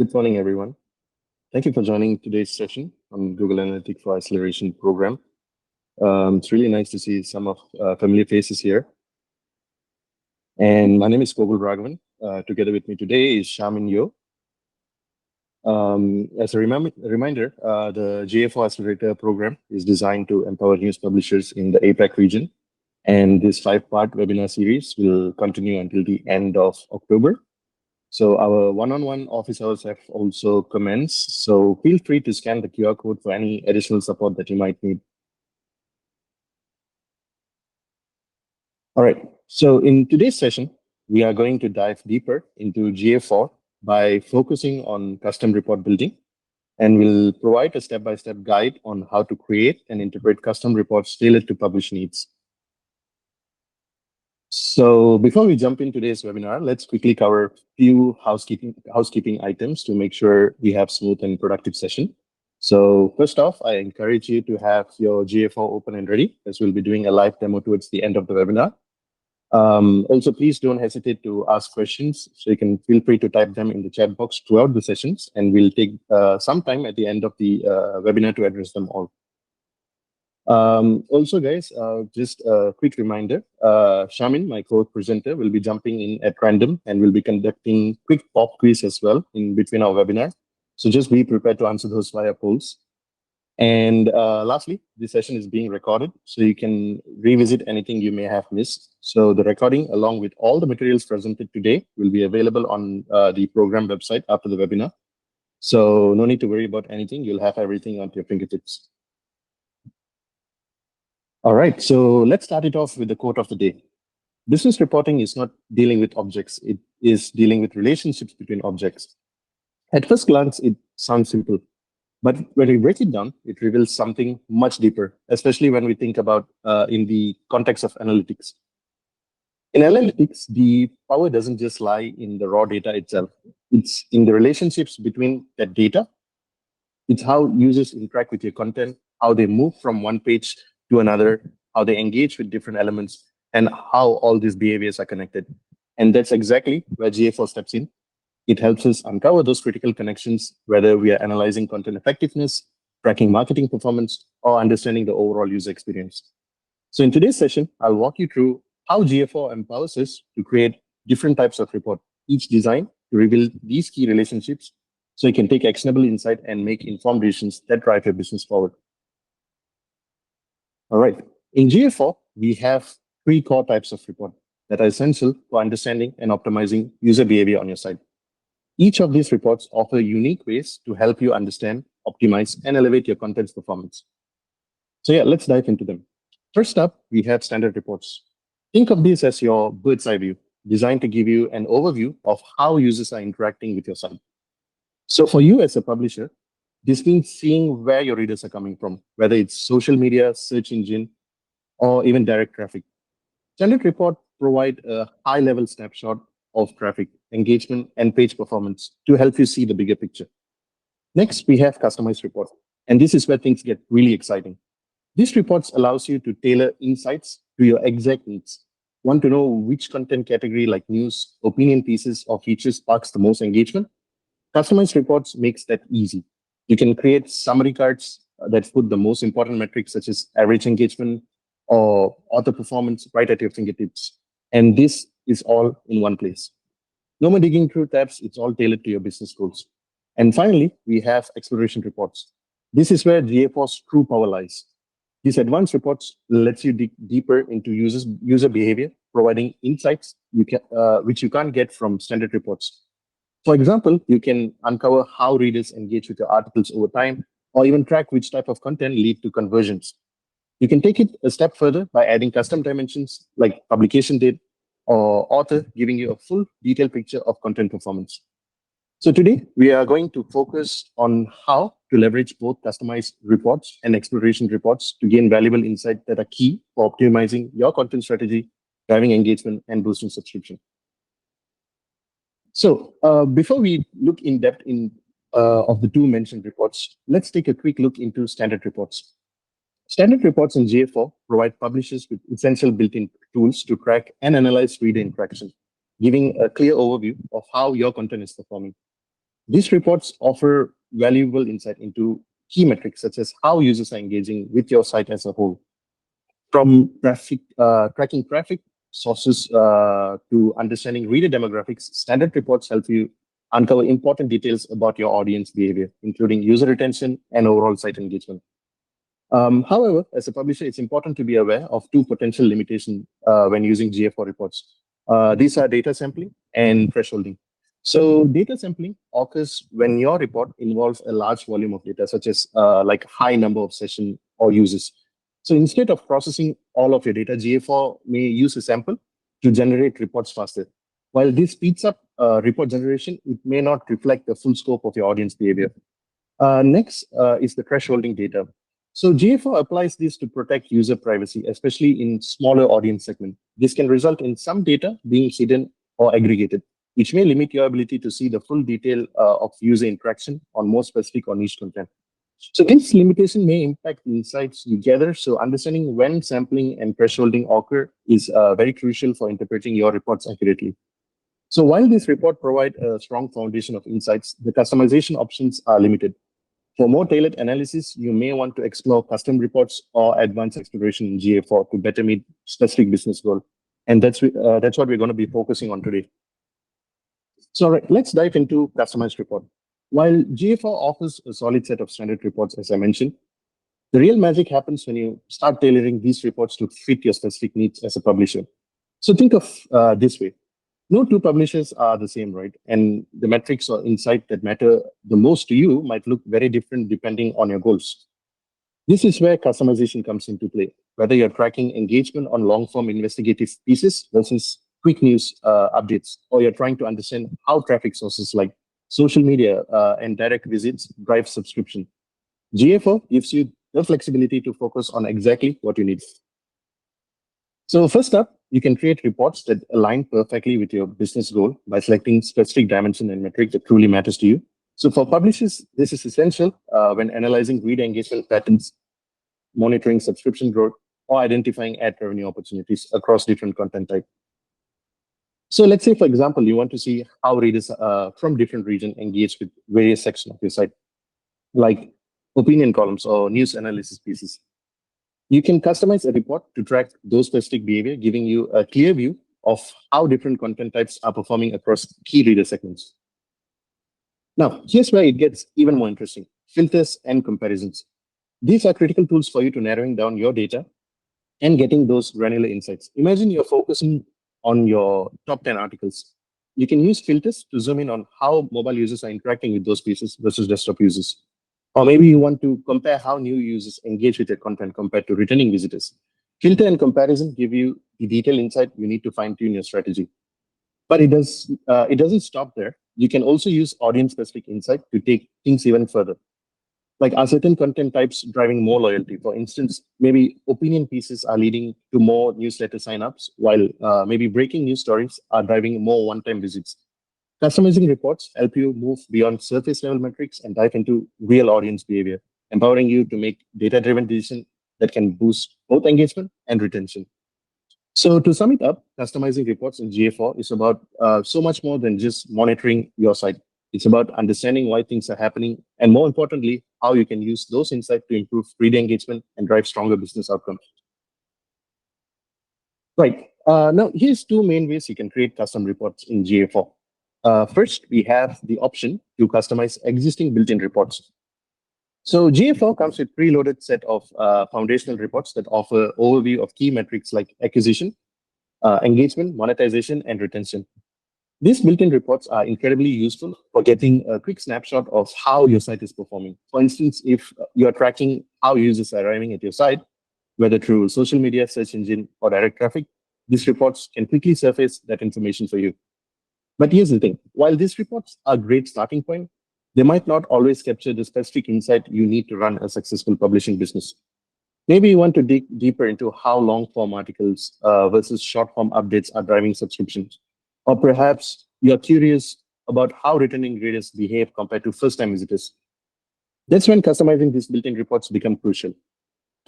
Good morning, everyone. Thank you for joining today's session on Google Analytics for Acceleration program. It's really nice to see some of familiar faces here. And my name is Kogul Raghavan. Together with me today is Shamin Yo. As a reminder, the GA4 Accelerator program is designed to empower news publishers in the APAC region. And this 5-part webinar series will continue until the end of October. So our one-on-one office hours have also commenced. So feel free to scan the QR code for any additional support that you might need. All right. So in today's session, we are going to dive deeper into GA4 by focusing on custom report building, and we'll provide a step-by-step guide on how to create and interpret custom reports tailored to publish needs. So before we jump in today's webinar, let's quickly cover a few housekeeping items to make sure we have smooth and productive session. So first off, I encourage you to have your GA4 open and ready, as we'll be doing a live demo towards the end of the webinar. Also, please don't hesitate to ask questions. So you can feel free to type them in the chat box throughout the sessions, and we'll take some time at the end of the webinar to address them all. Also, guys, just a quick reminder, Shamin, my co-presenter, will be jumping in at random and will be conducting quick pop quiz as well in between our webinar. So just be prepared to answer those via polls. And lastly, this session is being recorded, so you can revisit anything you may have missed. So the recording, along with all the materials presented today, will be available on the program website after the webinar. So no need to worry about anything. You'll have everything on your fingertips. All right, so let's start it off with the quote of the day. Business reporting is not dealing with objects. It is dealing with relationships between objects. At first glance, it sounds simple. But when we break it down, it reveals something much deeper, especially when we think about in the context of analytics. In analytics, the power doesn't just lie in the raw data itself. It's in the relationships between that data. It's how users interact with your content, how they move from one page to another, how they engage with different elements, and how all these behaviors are connected. And that's exactly where GA4 steps in. It helps us uncover those critical connections, whether we are analyzing content effectiveness, tracking marketing performance, or understanding the overall user experience. So in today's session, I'll walk you through how GA4 empowers us to create different types of report, each designed to reveal these key relationships so you can take actionable insight and make informed decisions that drive your business forward. All right. In GA4, we have 3 core types of report that are essential for understanding and optimizing user behavior on your site. Each of these reports offer unique ways to help you understand, optimize, and elevate your content's performance. So yeah, let's dive into them. First up, we have standard reports. Think of this as your bird's eye view, designed to give you an overview of how users are interacting with your site. So for you as a publisher, this means seeing where your readers are coming from, whether it's social media, search engine, or even direct traffic. Standard report provide a high-level snapshot of traffic, engagement, and page performance to help you see the bigger picture. Next, we have customized report. And this is where things get really exciting. These reports allows you to tailor insights to your exact needs. Want to know which content category like news, opinion pieces, or features sparks the most engagement? Customized reports makes that easy. You can create summary cards that put the most important metrics such as average engagement or author performance right at your fingertips. And this is all in one place. No more digging through tabs, it's all tailored to your business goals. And finally, we have exploration reports. This is where GA4's true power lies. These advanced reports lets you dig deeper into user behavior, providing insights which you can't get from standard reports. For example, you can uncover how readers engage with your articles over time, or even track which type of content lead to conversions. You can take it a step further by adding custom dimensions like publication date or author, giving you a full detailed picture of content performance. So today, we are going to focus on how to leverage both customized reports and exploration reports to gain valuable insight that are key for optimizing your content strategy, driving engagement, and boosting subscription. So before we look in depth of the 2 mentioned reports, let's take a quick look into standard reports. Standard reports in GA4 provide publishers with essential built-in tools to track and analyze reader interaction, giving a clear overview of how your content is performing. These reports offer valuable insight into key metrics such as how users are engaging with your site as a whole, from tracking traffic sources to understanding reader demographics. Standard reports help you uncover important details about your audience behavior, including user retention and overall site engagement. However, as a publisher, it's important to be aware of two potential limitations when using GA4 reports. These are data sampling and thresholding. So data sampling occurs when your report involves a large volume of data, such as like high number of session or users. So instead of processing all of your data, GA4 may use a sample to generate reports faster. While this speeds up report generation, it may not reflect the full scope of your audience behavior. Next is the thresholding data. So GA4 applies this to protect user privacy, especially in smaller audience segment. This can result in some data being hidden or aggregated, which may limit your ability to see the full detail of user interaction on more specific or niche content. So this limitation may impact the insights you gather. So understanding when sampling and thresholding occur is very crucial for interpreting your reports accurately. So while this report provides a strong foundation of insights, the customization options are limited. For more tailored analysis, you may want to explore custom reports or advanced exploration in GA4 to better meet specific business goal. And that's what we're going to be focusing on today. So all right, let's dive into customized report. While GA4 offers a solid set of standard reports, as I mentioned, the real magic happens when you start tailoring these reports to fit your specific needs as a publisher. So think of this way. No two publishers are the same, right? And the metrics or insight that matter the most to you might look very different depending on your goals. This is where customization comes into play, whether you're tracking engagement on long-form investigative pieces versus quick news updates, or you're trying to understand how traffic sources like social media and direct visits drive subscription. GA4 gives you the flexibility to focus on exactly what you need. So first up, you can create reports that align perfectly with your business goal by selecting specific dimension and metric that truly matters to you. So for publishers, this is essential when analyzing reader engagement patterns, monitoring subscription growth, or identifying ad revenue opportunities across different content types. So let's say, for example, you want to see how readers from different regions engage with various sections of your site, like opinion columns or news analysis pieces. You can customize a report to track those specific behavior, giving you a clear view of how different content types are performing across key reader segments. Now, here's where it gets even more interesting: filters and comparisons. These are critical tools for you to narrowing down your data and getting those granular insights. Imagine you're focusing on your top 10 articles. You can use filters to zoom in on how mobile users are interacting with those pieces versus desktop users. Or maybe you want to compare how new users engage with your content compared to returning visitors. Filter and comparison give you the detailed insight you need to fine-tune your strategy. But it doesn't stop there. You can also use audience-specific insight to take things even further. Like, are certain content types driving more loyalty? For instance, maybe opinion pieces are leading to more newsletter signups, while maybe breaking news stories are driving more one-time visits. Customizing reports help you move beyond surface level metrics and dive into real audience behavior, empowering you to make data-driven decisions that can boost both engagement and retention. So to sum it up, customizing reports in GA4 is about so much more than just monitoring your site. It's about understanding why things are happening, and more importantly, how you can use those insights to improve reader engagement and drive stronger business outcomes. Right. Now, here's two main ways you can create custom reports in GA4. First, we have the option to customize existing built-in reports. So GA4 comes with preloaded set of foundational reports that offer overview of key metrics like acquisition, engagement, monetization, and retention. These built-in reports are incredibly useful for getting a quick snapshot of how your site is performing. For instance, if you're tracking how users are arriving at your site, whether through social media, search engine, or direct traffic, these reports can quickly surface that information for you. But here's the thing: while these reports are a great starting point, they might not always capture the specific insight you need to run a successful publishing business. Maybe you want to dig deeper into how long-form articles versus short-form updates are driving subscriptions. Or perhaps you're curious about how returning readers behave compared to first-time visitors. That's when customizing these built-in reports become crucial,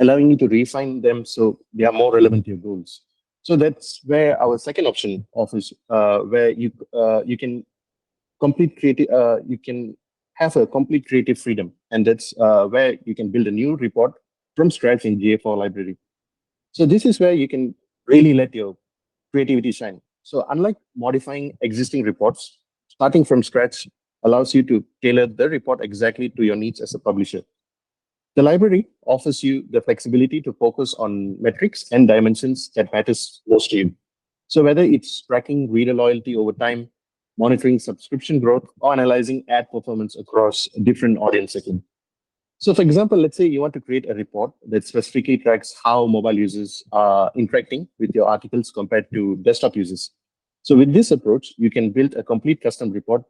allowing you to refine them so they are more relevant to your goals. So that's where our second option offers, where you can complete creative. You can have a complete creative freedom, and that's where you can build a new report from scratch in GA4 library. So this is where you can really let your creativity shine. So unlike modifying existing reports, starting from scratch allows you to tailor the report exactly to your needs as a publisher. The library offers you the flexibility to focus on metrics and dimensions that matters most to you. So whether it's tracking reader loyalty over time, monitoring subscription growth, or analyzing ad performance across different audience segments. So for example, let's say you want to create a report that specifically tracks how mobile users are interacting with your articles compared to desktop users. So with this approach, you can build a complete custom report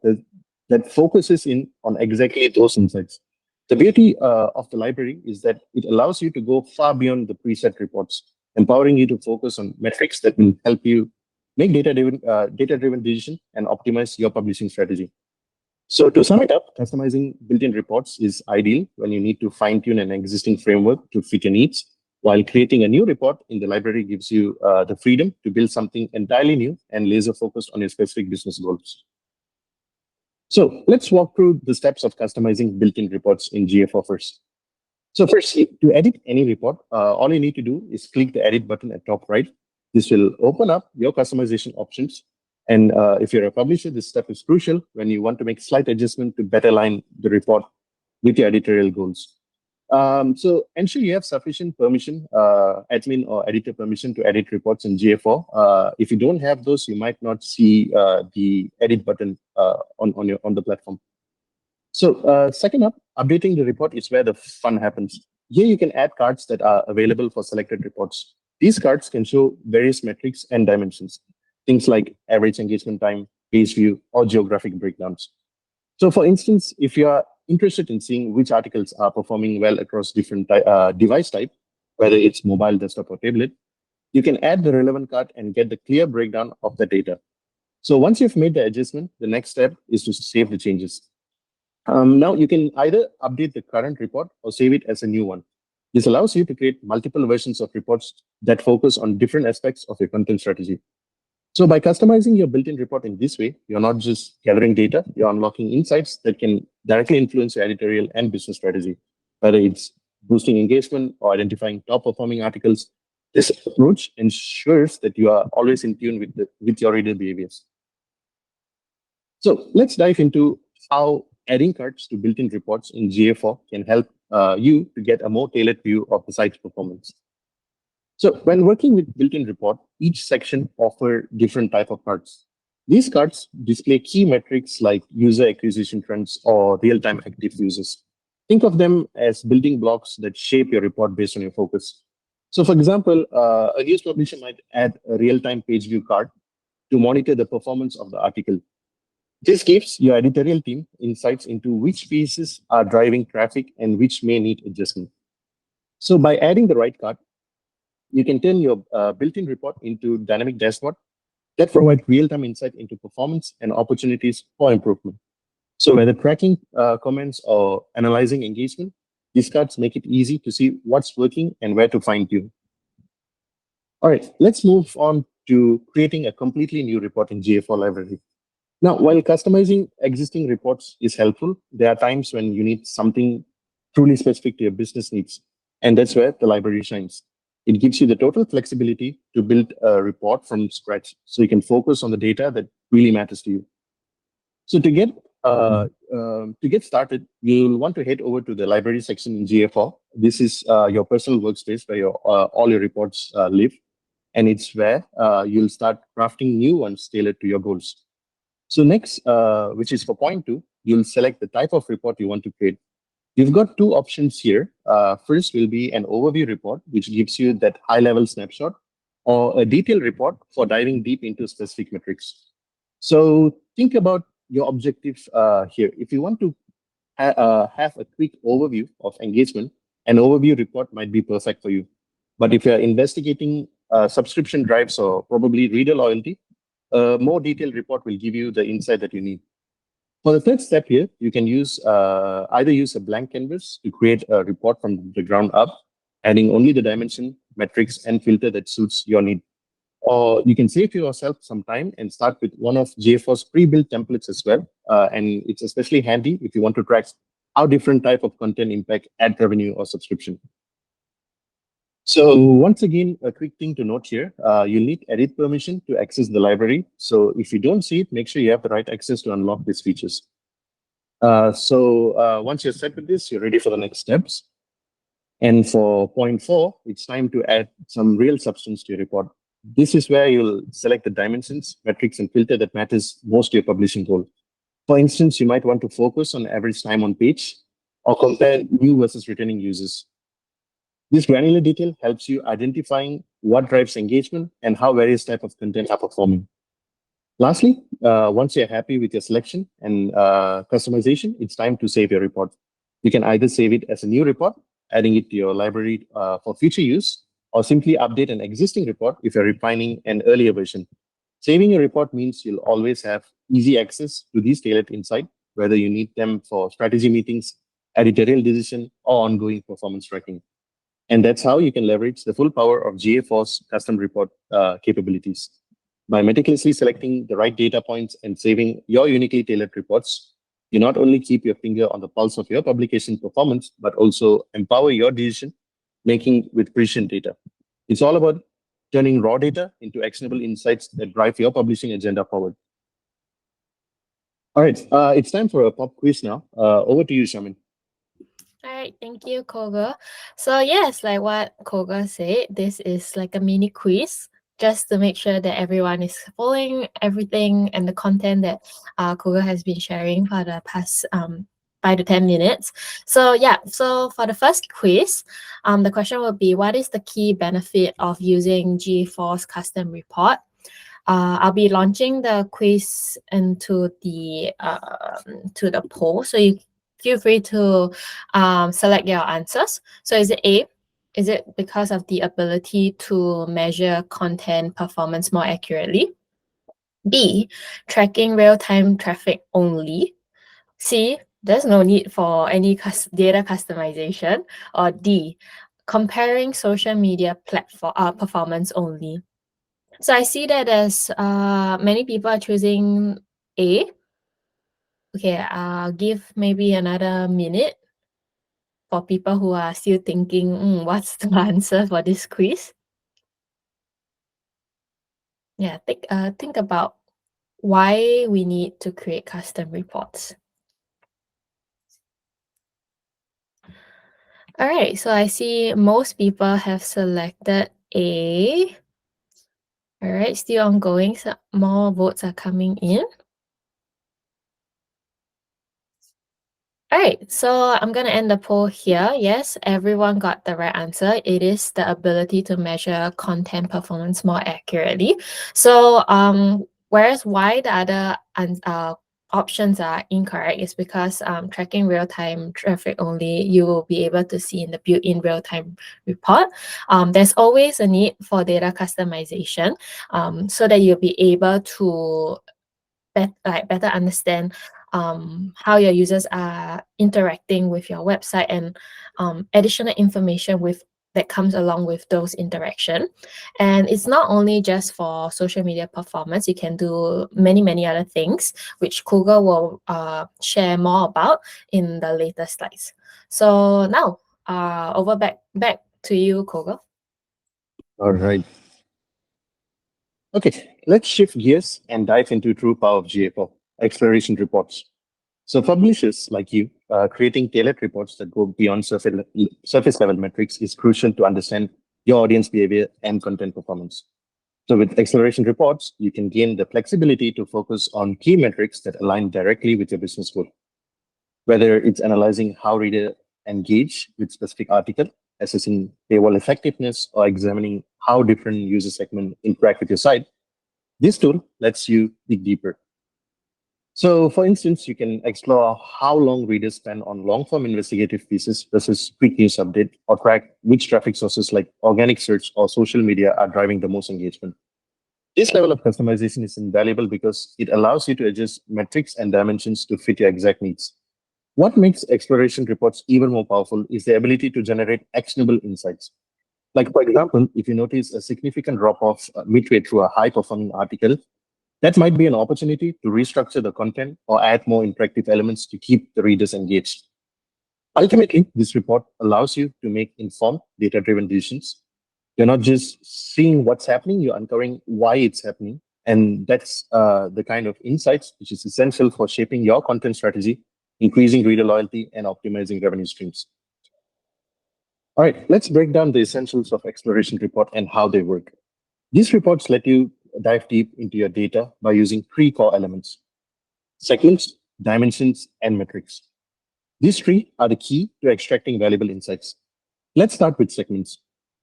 that focuses in on exactly those insights. The beauty of the library is that it allows you to go far beyond the preset reports, empowering you to focus on metrics that will help you make data-driven decisions and optimize your publishing strategy. So to sum it up, customizing built-in reports is ideal when you need to fine-tune an existing framework to fit your needs, while creating a new report in the library gives you the freedom to build something entirely new and laser-focused on your specific business goals. So let's walk through the steps of customizing built-in reports in GA4 first. So first, to edit any report, all you need to do is click the edit button at top right. This will open up your customization options. And if you're a publisher, this step is crucial when you want to make slight adjustment to better align the report with your editorial goals. So ensure you have sufficient permission, admin or editor permission to edit reports in GA4. If you don't have those, you might not see the edit button on the platform. So second up, updating the report is where the fun happens. Here you can add cards that are available for selected reports. These cards can show various metrics and dimensions, things like average engagement time, page view, or geographic breakdowns. So for instance, if you are interested in seeing which articles are performing well across different device type, whether it's mobile, desktop, or tablet, you can add the relevant card and get the clear breakdown of the data. So once you've made the adjustment, the next step is to save the changes. Now you can either update the current report or save it as a new one. This allows you to create multiple versions of reports that focus on different aspects of your content strategy. So by customizing your built-in report in this way, you're not just gathering data, you're unlocking insights that can directly influence your editorial and business strategy, whether it's boosting engagement or identifying top performing articles. This approach ensures that you are always in tune with your reader behaviors. So let's dive into how adding cards to built-in reports in GA4 can help you to get a more tailored view of the site's performance. So when working with built-in report, each section offer different type of cards. These cards display key metrics like user acquisition trends or real-time active users. Think of them as building blocks that shape your report based on your focus. So for example, a news publisher might add a real-time page view card to monitor the performance of the article. This gives your editorial team insights into which pieces are driving traffic and which may need adjustment. So by adding the right card, you can turn your built-in report into dynamic dashboard that provide real-time insight into performance and opportunities for improvement. So whether tracking comments or analyzing engagement, these cards make it easy to see what's working and where to fine-tune. All right, let's move on to creating a completely new report in GA4 library. Now, while customizing existing reports is helpful, there are times when you need something truly specific to your business needs. And that's where the library shines. It gives you the total flexibility to build a report from scratch so you can focus on the data that really matters to you. So to get started, you'll want to head over to the library section in GA4. This is your personal workspace where all your reports live. And it's where you'll start crafting new ones tailored to your goals. So next, which is for point two, you'll select the type of report you want to create. You've got two options here. First will be an overview report, which gives you that high-level snapshot, or a detailed report for diving deep into specific metrics. So think about your objective here. If you want to have a quick overview of engagement, an overview report might be perfect for you. But if you're investigating subscription drives or probably reader loyalty, a more detailed report will give you the insight that you need. For the third step here, you can use either use a blank canvas to create a report from the ground up, adding only the dimension, metrics, and filter that suits your need. Or you can save yourself some time and start with one of JFO's pre-built templates as well. And it's especially handy if you want to track how different type of content impact ad revenue or subscription. So once again, a quick thing to note here, you'll need edit permission to access the library. So if you don't see it, make sure you have the right access to unlock these features. Once you're set with this, you're ready for the next steps. And for point 4, it's time to add some real substance to your report. This is where you'll select the dimensions, metrics, and filter that matters most to your publishing goal. For instance, you might want to focus on average time on page or compare new versus returning users. This granular detail helps you identifying what drives engagement and how various types of content are performing. Lastly, once you're happy with your selection and customization, it's time to save your report. You can either save it as a new report, adding it to your library for future use, or simply update an existing report if you're refining an earlier version. Saving your report means you'll always have easy access to these tailored insights, whether you need them for strategy meetings, editorial decision, or ongoing performance tracking. And that's how you can leverage the full power of GA4's custom report capabilities. By meticulously selecting the right data points and saving your uniquely tailored reports, you not only keep your finger on the pulse of your publication performance, but also empower your decision making with precision data. It's all about turning raw data into actionable insights that drive your publishing agenda forward. All right, it's time for a pop quiz now. Over to you, Shaman. All right, thank you, Koga. So yes, like what Koga said, this is like a mini quiz just to make sure that everyone is following everything and the content that Koga has been sharing for the past 5 to 10 minutes. So yeah, so for the first quiz, the question will be, what is the key benefit of using G4's custom report? I'll be launching the quiz into to the poll, so you feel free to select your answers. So is it A? Is it because of the ability to measure content performance more accurately? B, tracking real-time traffic only. C, there's no need for any data customization. Or D, comparing social media platform performance only. So I see that as many people are choosing A. Okay, I'll give maybe another minute for people who are still thinking, what's the answer for this quiz? Yeah, think about why we need to create custom reports. All right, so I see most people have selected A. All right, still ongoing. So more votes are coming in. All right, so I'm going to end the poll here. Yes, everyone got the right answer. It is the ability to measure content performance more accurately. So, whereas why the other options are incorrect is because tracking real-time traffic only, you will be able to see in the built-in real-time report. There's always a need for data customization so that you'll be able to better understand how your users are interacting with your website and additional information that comes along with those interaction. And it's not only just for social media performance, you can do many other things, which Koga will share more about in the later slides. So now, over back to you, Koga. All right. Okay, let's shift gears and dive into true power of GA4, exploration reports. So publishers like you, creating tailored reports that go beyond surface level metrics is crucial to understand your audience behavior and content performance. So with exploration reports, you can gain the flexibility to focus on key metrics that align directly with your business goal. Whether it's analyzing how readers engage with specific article, assessing paywall effectiveness, or examining how different user segments interact with your site, this tool lets you dig deeper. So for instance, you can explore how long readers spend on long-form investigative pieces versus quick news update, or track which traffic sources like organic search or social media are driving the most engagement. This level of customization is invaluable because it allows you to adjust metrics and dimensions to fit your exact needs. What makes exploration reports even more powerful is the ability to generate actionable insights. Like, for example, if you notice a significant drop off midway through a high performing article, that might be an opportunity to restructure the content or add more interactive elements to keep the readers engaged. Ultimately, this report allows you to make informed, data driven decisions. You're not just seeing what's happening, you're uncovering why it's happening. And that's the kind of insights which is essential for shaping your content strategy, increasing reader loyalty, and optimizing revenue streams. All right, let's break down the essentials of exploration report and how they work. These reports let you dive deep into your data by using three core elements: segments, dimensions, and metrics. These three are the key to extracting valuable insights. Let's start with segments.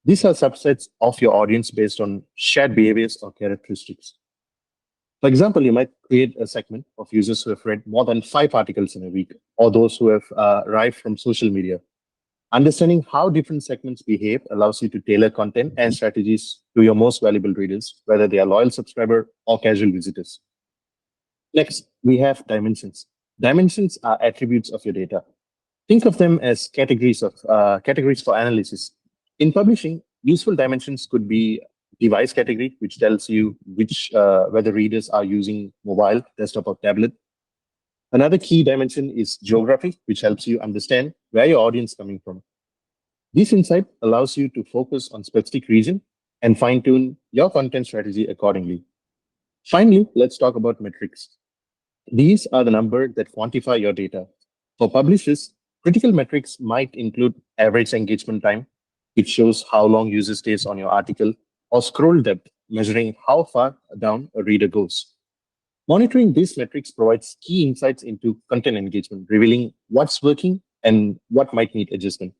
These are subsets of your audience based on shared behaviors or characteristics. For example, you might create a segment of users who have read more than 5 articles in a week, or those who have arrived from social media. Understanding how different segments behave allows you to tailor content and strategies to your most valuable readers, whether they are loyal subscriber or casual visitors. Next, we have dimensions. Dimensions are attributes of your data. Think of them as categories for analysis. In publishing, useful dimensions could be device category, which tells you which whether readers are using mobile, desktop, or tablet. Another key dimension is geography, which helps you understand where your audience is coming from. This insight allows you to focus on specific region and fine-tune your content strategy accordingly. Finally, let's talk about metrics. These are the numbers that quantify your data. For publishers, critical metrics might include average engagement time, which shows how long user stays on your article, or scroll depth, measuring how far down a reader goes. Monitoring these metrics provides key insights into content engagement, revealing what's working and what might need adjustment.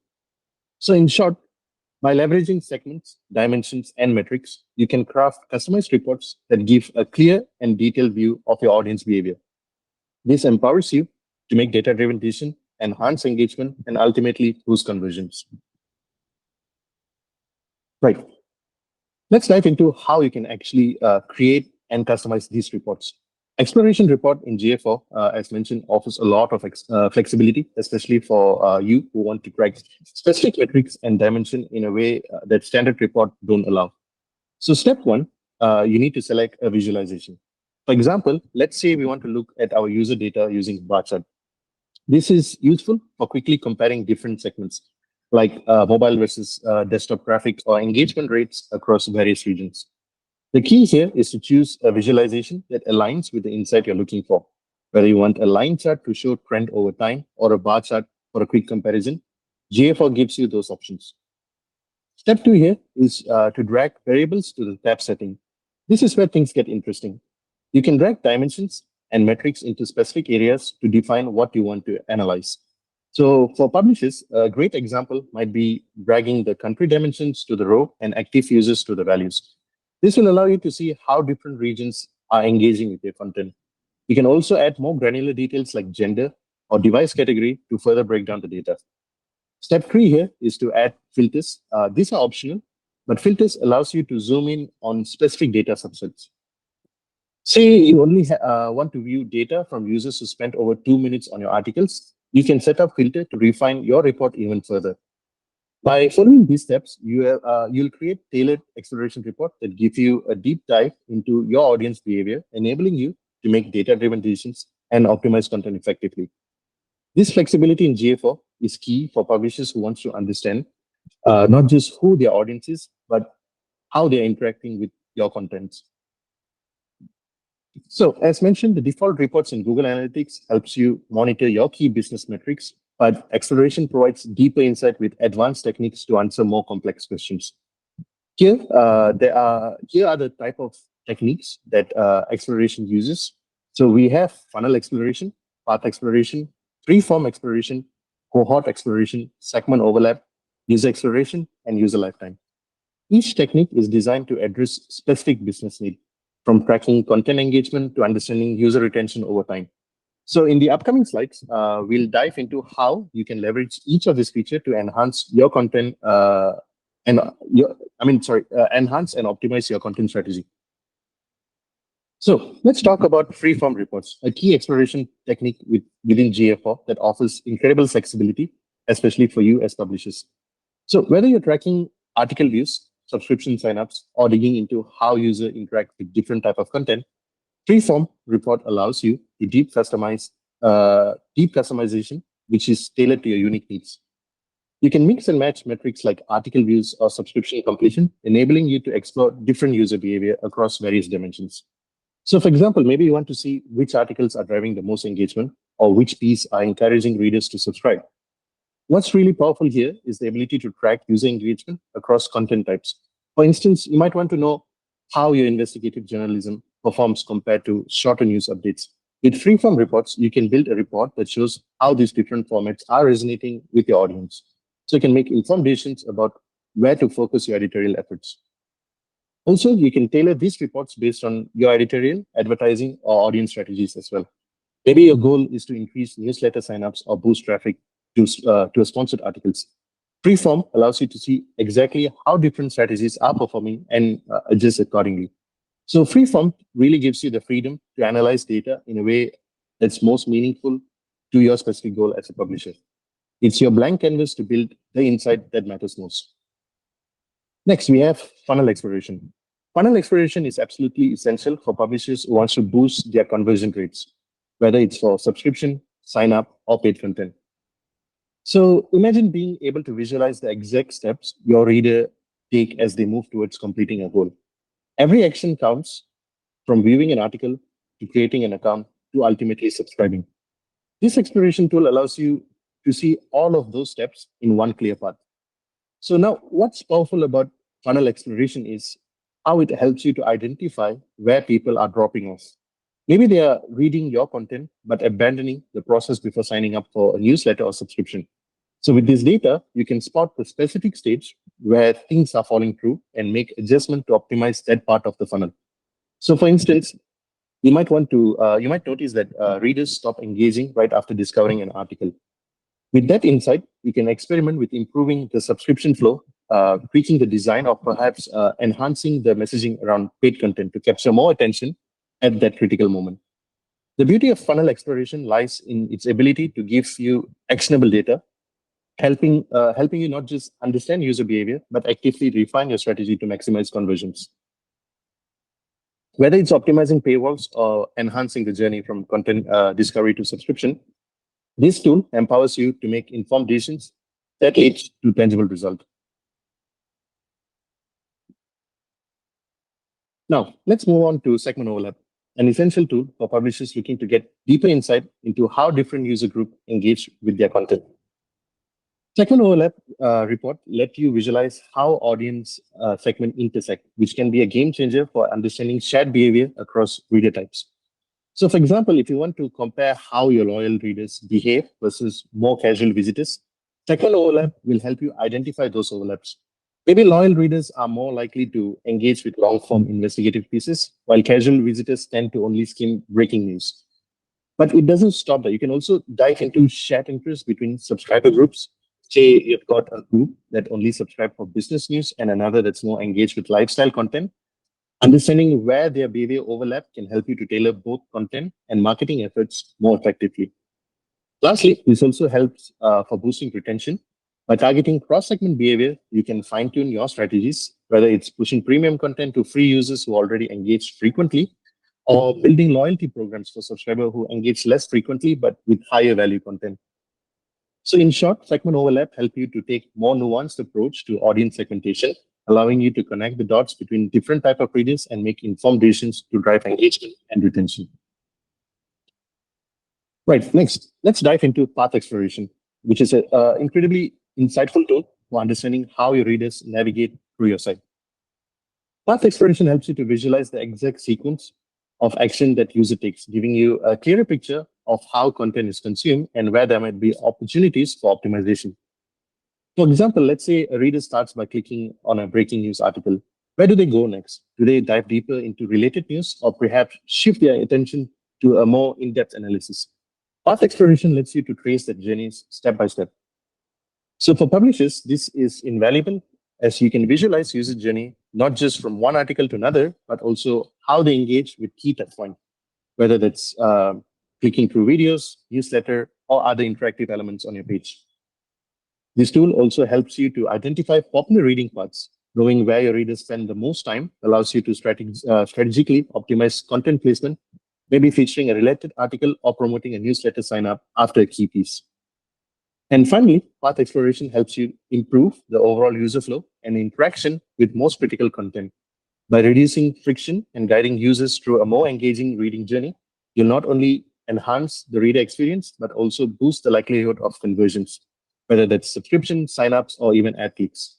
So, in short, by leveraging segments, dimensions, and metrics, you can craft customized reports that give a clear and detailed view of your audience behavior. This empowers you to make data-driven decisions, enhance engagement, and ultimately boost conversions. Right. Let's dive into how you can actually create and customize these reports. Exploration report in GA4, as mentioned, offers a lot of flexibility, especially for you who want to track specific metrics and dimension in a way that standard report don't allow. So step one, you need to select a visualization. For example, let's say we want to look at our user data using bar chart. This is useful for quickly comparing different segments like mobile versus desktop traffic or engagement rates across various regions. The key here is to choose a visualization that aligns with the insight you're looking for. Whether you want a line chart to show trend over time or a bar chart for a quick comparison, GA4 gives you those options. Step two here is to drag variables to the tab setting. This is where things get interesting. You can drag dimensions and metrics into specific areas to define what you want to analyze. So for publishers, a great example might be dragging the country dimensions to the row and active users to the values. This will allow you to see how different regions are engaging with your content. You can also add more granular details like gender or device category to further break down the data. Step three here is to add filters. These are optional, but filters allows you to zoom in on specific data subsets. Say you only want to view data from users who spent over 2 minutes on your articles. You can set up filter to refine your report even further. By following these steps, you'll create tailored exploration report that give you a deep dive into your audience behavior, enabling you to make data-driven decisions and optimize content effectively. This flexibility in GA4 is key for publishers who want to understand not just who their audience is, but how they're interacting with your contents. So as mentioned, the default reports in Google Analytics helps you monitor your key business metrics, but Exploration provides deeper insight with advanced techniques to answer more complex questions. Here are the type of techniques that Exploration uses. So we have funnel exploration, path exploration, free-form exploration, cohort exploration, segment overlap, user exploration, and user lifetime. Each technique is designed to address specific business need, from tracking content engagement to understanding user retention over time. So in the upcoming slides, we'll dive into how you can leverage each of these features to enhance your content enhance and optimize your content strategy. So let's talk about free-form reports, a key exploration technique within GA4 that offers incredible flexibility, especially for you as publishers. So whether you're tracking article views, subscription signups, or digging into how user interact with different type of content, Freeform report allows you to deep customization, which is tailored to your unique needs. You can mix and match metrics like article views or subscription completion, enabling you to explore different user behavior across various dimensions. So, for example, maybe you want to see which articles are driving the most engagement or which piece are encouraging readers to subscribe. What's really powerful here is the ability to track user engagement across content types. For instance, you might want to know how your investigative journalism performs compared to shorter news updates. With freeform reports, you can build a report that shows how these different formats are resonating with your audience. So you can make informed decisions about where to focus your editorial efforts. Also, you can tailor these reports based on your editorial, advertising, or audience strategies as well. Maybe your goal is to increase newsletter signups or boost traffic to sponsored articles. Freeform allows you to see exactly how different strategies are performing and adjust accordingly. So Freeform really gives you the freedom to analyze data in a way that's most meaningful to your specific goal as a publisher. It's your blank canvas to build the insight that matters most. Next, we have funnel exploration. Funnel exploration is absolutely essential for publishers who want to boost their conversion rates, whether it's for subscription, sign up, or paid content. So imagine being able to visualize the exact steps your reader take as they move towards completing a goal. Every action counts, from viewing an article to creating an account to ultimately subscribing. This exploration tool allows you to see all of those steps in one clear path. So now what's powerful about funnel exploration is how it helps you to identify where people are dropping off. Maybe they are reading your content, but abandoning the process before signing up for a newsletter or subscription. So with this data, you can spot the specific stage where things are falling through and make adjustment to optimize that part of the funnel. So for instance, you might notice that readers stop engaging right after discovering an article. With that insight, you can experiment with improving the subscription flow, tweaking the design, or perhaps enhancing the messaging around paid content to capture more attention at that critical moment. The beauty of funnel exploration lies in its ability to give you actionable data, helping you not just understand user behavior, but actively refine your strategy to maximize conversions. Whether it's optimizing paywalls or enhancing the journey from content discovery to subscription, this tool empowers you to make informed decisions that lead to tangible results. Now, let's move on to segment overlap, an essential tool for publishers looking to get deeper insight into how different user groups engage with their content. Segment overlap report let you visualize how audience segment intersect, which can be a game changer for understanding shared behavior across reader types. So, for example, if you want to compare how your loyal readers behave versus more casual visitors, segment overlap will help you identify those overlaps. Maybe loyal readers are more likely to engage with long form investigative pieces, while casual visitors tend to only skim breaking news. But it doesn't stop there. You can also dive into shared interests between subscriber groups. Say you've got a group that only subscribe for business news and another that's more engaged with lifestyle content. Understanding where their behavior overlap can help you to tailor both content and marketing efforts more effectively. Lastly, this also helps for boosting retention. By targeting cross-segment behavior, you can fine-tune your strategies, whether it's pushing premium content to free users who already engage frequently, or building loyalty programs for subscribers who engage less frequently but with higher value content. So in short, segment overlap help you to take more nuanced approach to audience segmentation, allowing you to connect the dots between different type of readers and make informed decisions to drive engagement and retention. Right, next, let's dive into path exploration, which is an incredibly insightful tool for understanding how your readers navigate through your site. Path exploration helps you to visualize the exact sequence of action that user takes, giving you a clearer picture of how content is consumed and where there might be opportunities for optimization. For example, let's say a reader starts by clicking on a breaking news article. Where do they go next? Do they dive deeper into related news or perhaps shift their attention to a more in-depth analysis? Path exploration lets you to trace the journeys step by step. So for publishers, this is invaluable as you can visualize user journey, not just from one article to another, but also how they engage with key touch points, whether that's clicking through videos, newsletter, or other interactive elements on your page. This tool also helps you to identify popular reading paths. Knowing where your readers spend the most time allows you to strategically optimize content placement, maybe featuring a related article or promoting a newsletter sign up after a key piece. And finally, path exploration helps you improve the overall user flow and interaction with most critical content. By reducing friction and guiding users through a more engaging reading journey, you'll not only enhance the reader experience, but also boost the likelihood of conversions, whether that's subscription, signups, or even ad clicks.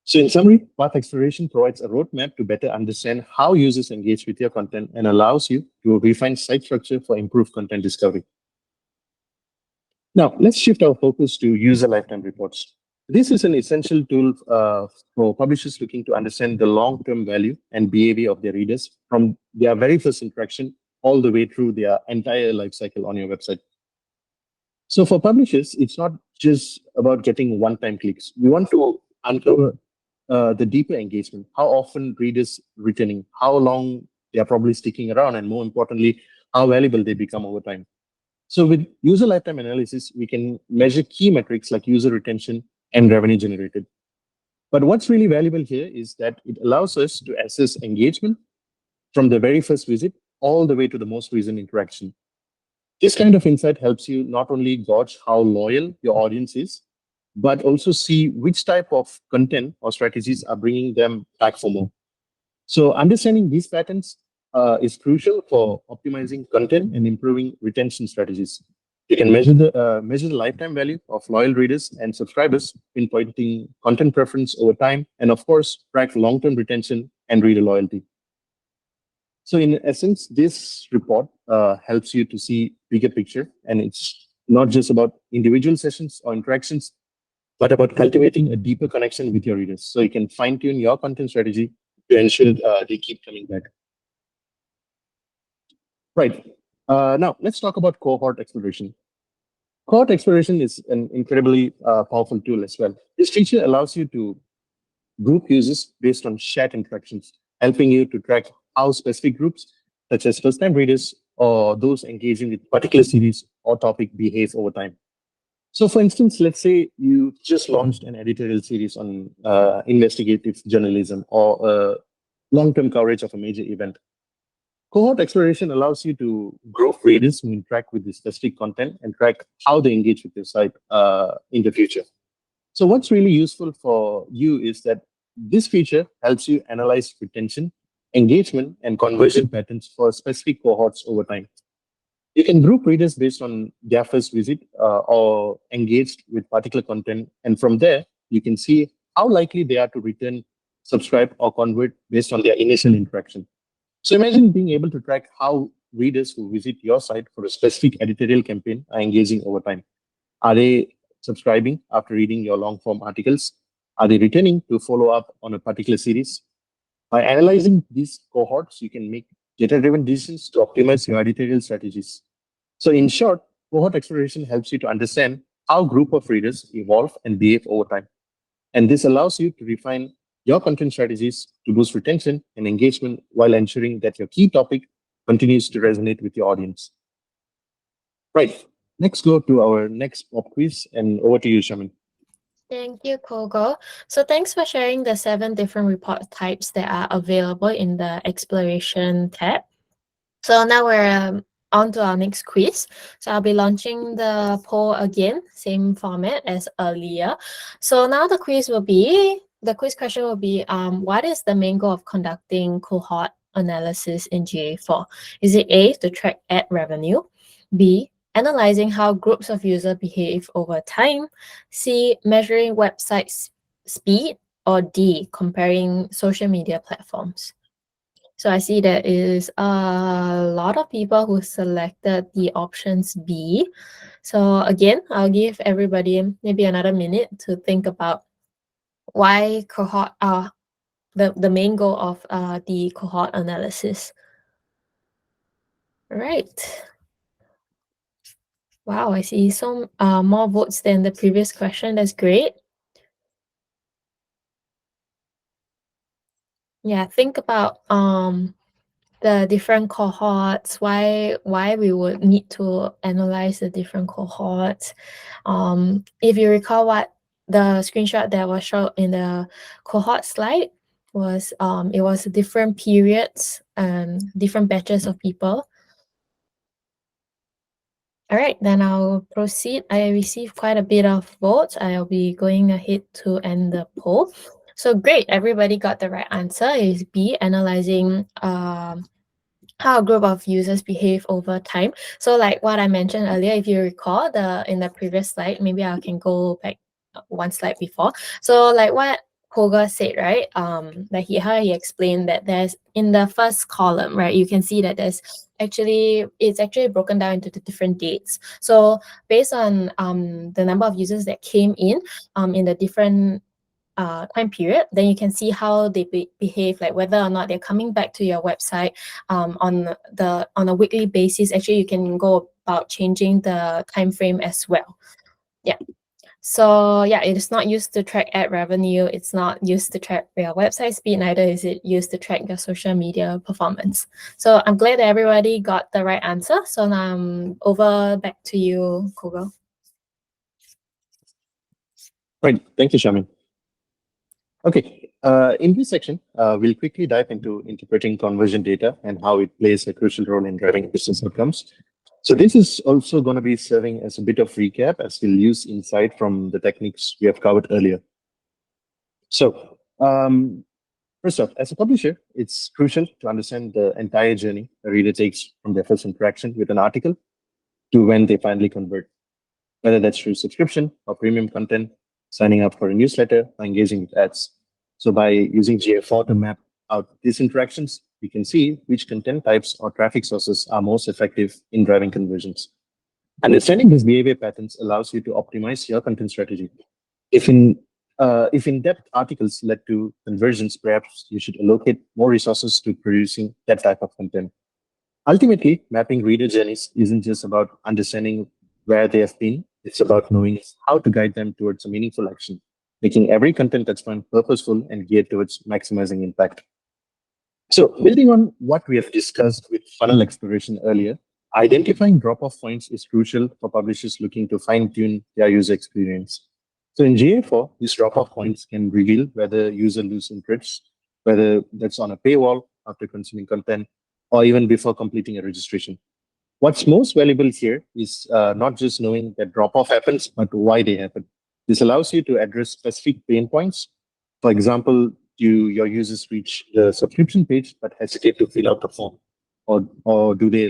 So, in summary, path exploration provides a roadmap to better understand how users engage with your content and allows you to refine site structure for improved content discovery. Now, let's shift our focus to user lifetime reports. This is an essential tool for publishers looking to understand the long-term value and behavior of their readers from their very first interaction all the way through their entire life cycle on your website. So for publishers, it's not just about getting one-time clicks. We want to uncover the deeper engagement, how often readers returning, how long they are probably sticking around, and more importantly, how valuable they become over time. So with user lifetime analysis, we can measure key metrics like user retention and revenue generated. But what's really valuable here is that it allows us to assess engagement from the very first visit all the way to the most recent interaction. This kind of insight helps you not only gauge how loyal your audience is, but also see which type of content or strategies are bringing them back for more. So understanding these patterns is crucial for optimizing content and improving retention strategies. You can measure the lifetime value of loyal readers and subscribers, pinpointing content preference over time, and of course, track long-term retention and reader loyalty. So, in essence, this report helps you to see bigger picture, and it's not just about individual sessions or interactions, but about cultivating a deeper connection with your readers. So you can fine tune your content strategy to ensure they keep coming back. Right. Now, let's talk about cohort exploration. Cohort exploration is an incredibly powerful tool as well. This feature allows you to group users based on shared interactions, helping you to track how specific groups, such as first time readers or those engaging with particular series or topic, behave over time. So, for instance, let's say you just launched an editorial series on investigative journalism or long term coverage of a major event. Cohort exploration allows you to group readers who interact with this specific content and track how they engage with your site in the future. So, what's really useful for you is that this feature helps you analyze retention, engagement, and conversion patterns for specific cohorts over time. You can group readers based on their first visit or engaged with particular content. And from there, you can see how likely they are to return, subscribe, or convert based on their initial interaction. So imagine being able to track how readers who visit your site for a specific editorial campaign are engaging over time. Are they subscribing after reading your long form articles? Are they returning to follow up on a particular series? By analyzing these cohorts, you can make data driven decisions to optimize your editorial strategies. So, in short, cohort exploration helps you to understand how group of readers evolve and behave over time. And this allows you to refine your content strategies to boost retention and engagement while ensuring that your key topic continues to resonate with your audience. Right. Next, go to our next pop quiz, and over to you, Shaman. Thank you, Kogo. So thanks for sharing the 7 different report types that are available in the exploration tab. So now we're on to our next quiz. So I'll be launching the poll again, same format as earlier. So now the quiz question will be, what is the main goal of conducting cohort analysis in GA4? Is it A, to track ad revenue, B, analyzing how groups of users behave over time, C, measuring website speed, or D, comparing social media platforms? So I see there is a lot of people who selected the options B. So again, I'll give everybody maybe another minute to think about why cohort the main goal of the cohort analysis. Right. Wow, I see some more votes than the previous question. That's great. Yeah, think about the different cohorts, why we would need to analyze the different cohorts. If you recall what the screenshot that was shown in the cohort slide was, it was different periods and different batches of people. All right, then I'll proceed. I received quite a bit of votes. I'll be going ahead to end the poll. So great, everybody got the right answer. Is B, analyzing how a group of users behave over time. So like what I mentioned earlier, if you recall in the previous slide, maybe I can go back one slide before. So like what Koga said, right? Like how he explained that there's in the first column, right? You can see that it's actually broken down into the different dates. So based on the number of users that came in the different time period, then you can see how they behave, like whether or not they're coming back to your website on a weekly basis. Actually, you can go about changing the time frame as well. Yeah. So yeah, it is not used to track ad revenue. It's not used to track your website speed. Neither is it used to track your social media performance. So I'm glad that everybody got the right answer. So now over back to you, Kogo. Right. Thank you, Shamin. Okay. In this section, we'll quickly dive into interpreting conversion data and how it plays a crucial role in driving business outcomes. So this is also going to be serving as a bit of recap as we'll use insight from the techniques we have covered earlier. So first off, as a publisher, it's crucial to understand the entire journey a reader takes from their first interaction with an article to when they finally convert, whether that's through subscription or premium content, signing up for a newsletter, or engaging with ads. So by using GA4 to map out these interactions, we can see which content types or traffic sources are most effective in driving conversions. Understanding these behavior patterns allows you to optimize your content strategy. If in-depth articles led to conversions, perhaps you should allocate more resources to producing that type of content. Ultimately, mapping reader journeys isn't just about understanding where they have been, it's about knowing how to guide them towards a meaningful action, making every content touchpoint purposeful and geared towards maximizing impact. So, building on what we have discussed with funnel exploration earlier, identifying drop-off points is crucial for publishers looking to fine-tune their user experience. So in GA4, these drop-off points can reveal whether user lose interest, whether that's on a paywall after consuming content, or even before completing a registration. What's most valuable here is not just knowing that drop-off happens, but why they happen. This allows you to address specific pain points. For example, do your users reach the subscription page but hesitate to fill out the form? Or do they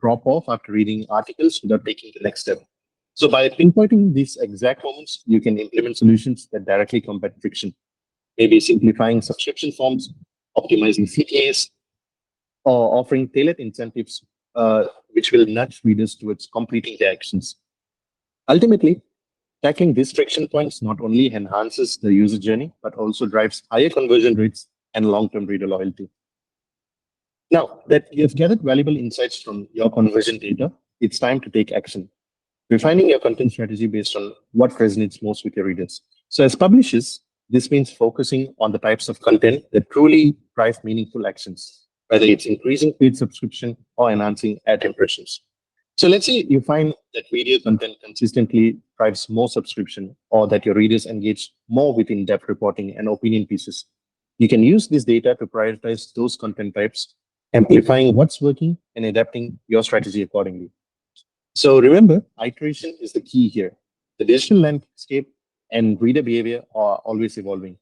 drop off after reading articles without taking the next step? So by pinpointing these exact moments, you can implement solutions that directly combat friction, maybe simplifying subscription forms, optimizing CTAs, or offering tailored incentives which will nudge readers towards completing their actions. Ultimately, tackling these friction points not only enhances the user journey, but also drives higher conversion rates and long-term reader loyalty. Now that you have gathered valuable insights from your conversion data, it's time to take action, refining your content strategy based on what resonates most with your readers. So as publishers, this means focusing on the types of content that truly drive meaningful actions, whether it's increasing paid subscription or enhancing ad impressions. So let's say you find that video content consistently drives more subscription or that your readers engage more with in-depth reporting and opinion pieces. You can use this data to prioritize those content types, amplifying what's working and adapting your strategy accordingly. So remember, iteration is the key here. The digital landscape and reader behavior are always evolving.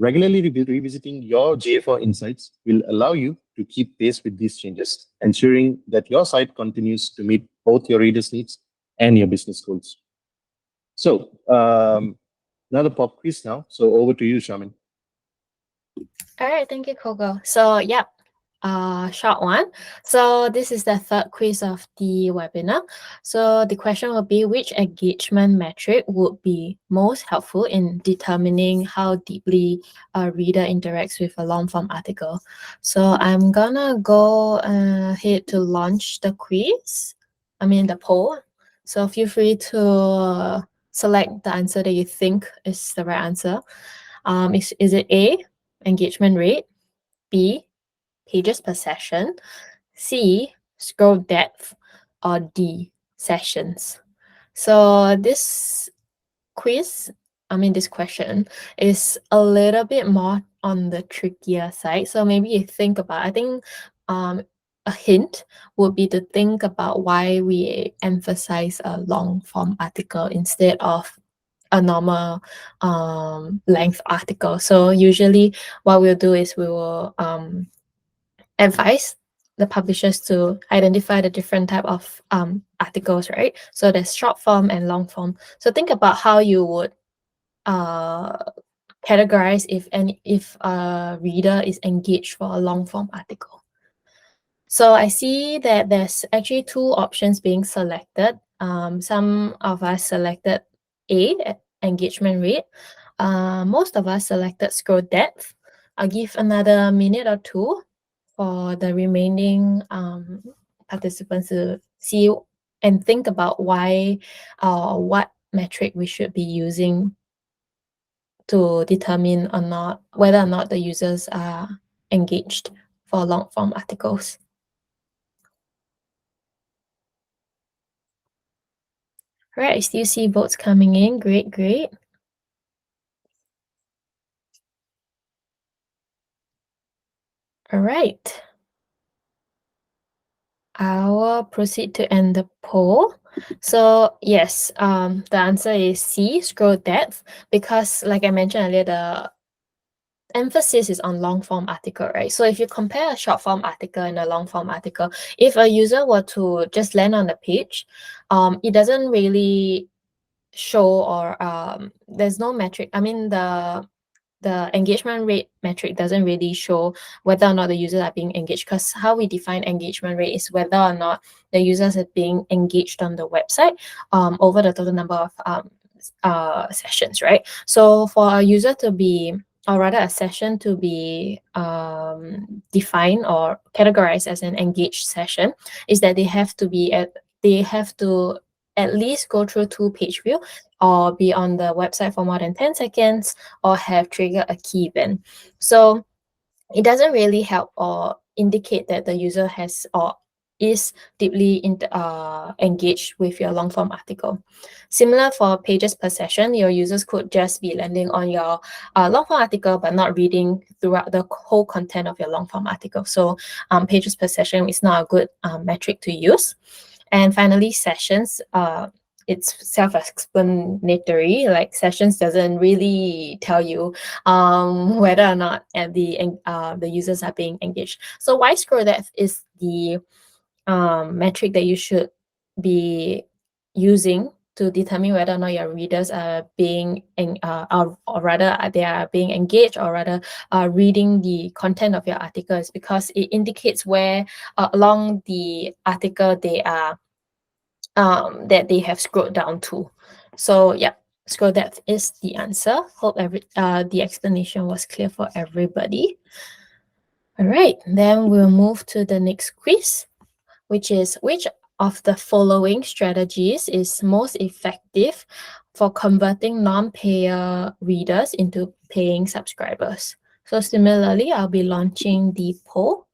Regularly revisiting your GA4 insights will allow you to keep pace with these changes, ensuring that your site continues to meet both your readers' needs and your business goals. So another pop quiz now. So over to you, Shaman. All right, thank you, Kogo. So yeah, short one. So this is the third quiz of the webinar. So the question will be, which engagement metric would be most helpful in determining how deeply a reader interacts with a long form article? So I'm gonna go ahead to launch the quiz. The poll. So feel free to select the answer that you think is the right answer. Is it A, engagement rate, B, pages per session, C, scroll depth, or D, sessions? So this this question is a little bit more on the trickier side. So maybe you think about, I think a hint would be to think about why we emphasize a long form article instead of a normal length article. So usually what we'll do is we will advise the publishers to identify the different type of articles, right? So there's short form and long form. So think about how you would uh, categorize if a reader is engaged for a long form article. So I see that there's actually two options being selected. Some of us selected A, engagement rate. Most of us selected scroll depth. I'll give another minute or two for the remaining participants to see and think about why or what metric we should be using to determine or not whether or not the users are engaged for long form articles. All right, I still see votes coming in. Great, great. All right. I will proceed to end the poll. So yes, the answer is C, scroll depth, because like I mentioned earlier, the emphasis is on long form article, right? So if you compare a short form article and a long form article, if a user were to just land on the page, it doesn't really show or there's no metric. I mean, the engagement rate metric doesn't really show whether or not the users are being engaged, because how we define engagement rate is whether or not the users are being engaged on the website over the total number of sessions, right? So for a user to be, or rather a session to be defined or categorized as an engaged session, is that they have to at least go through two page view or be on the website for more than 10 seconds or have triggered a key event. So it doesn't really help or indicate that the user has or is deeply engaged with your long form article. Similar for pages per session, your users could just be landing on your long form article but not reading throughout the whole content of your long form article. So pages per session is not a good metric to use. And finally, sessions. It's self-explanatory. Like sessions doesn't really tell you whether or not the users are being engaged. So why scroll depth is the metric that you should be using to determine whether or not your readers are being or rather they are being engaged or rather reading the content of your article, is because it indicates where along the article they are that they have scrolled down to. So yeah, scroll depth is the answer. Hope the explanation was clear for everybody. All right, then we'll move to the next quiz, which is which of the following strategies is most effective for converting non-payer readers into paying subscribers? So similarly, I'll be launching the poll.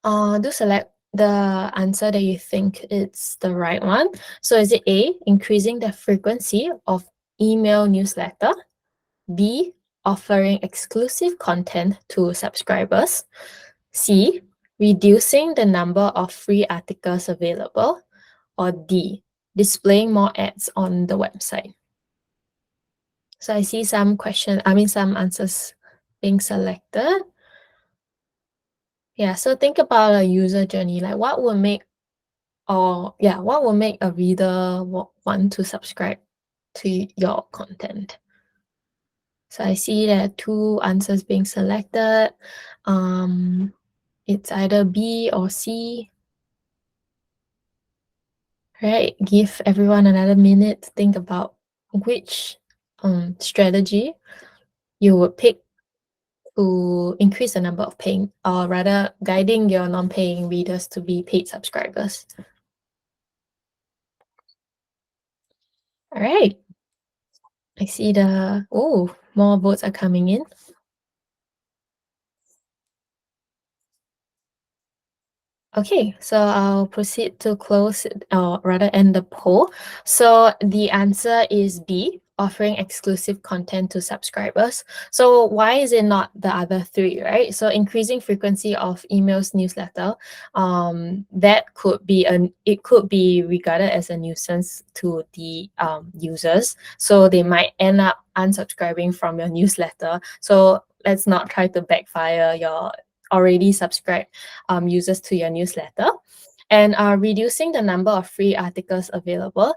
Do select the answer that you think is the right one. So is it A, increasing the frequency of email newsletter? B, offering exclusive content to subscribers? C, reducing the number of free articles available? Or D, displaying more ads on the website? So I see some some answers being selected. Yeah, so think about a user journey, like what will make a reader want to subscribe to your content? So I see there are two answers being selected. It's either B or C. Right, give everyone another minute to think about which strategy you would pick to increase the number of paying, or rather guiding your non-paying readers to be paid subscribers. All right. I see more votes are coming in. Okay, so I'll proceed to close or rather end the poll. So the answer is B, offering exclusive content to subscribers. So why is it not the other three, right? So increasing frequency of emails, newsletter, that could be it could be regarded as a nuisance to the users. So they might end up unsubscribing from your newsletter. So let's not try to backfire your already subscribed users to your newsletter. And reducing the number of free articles available.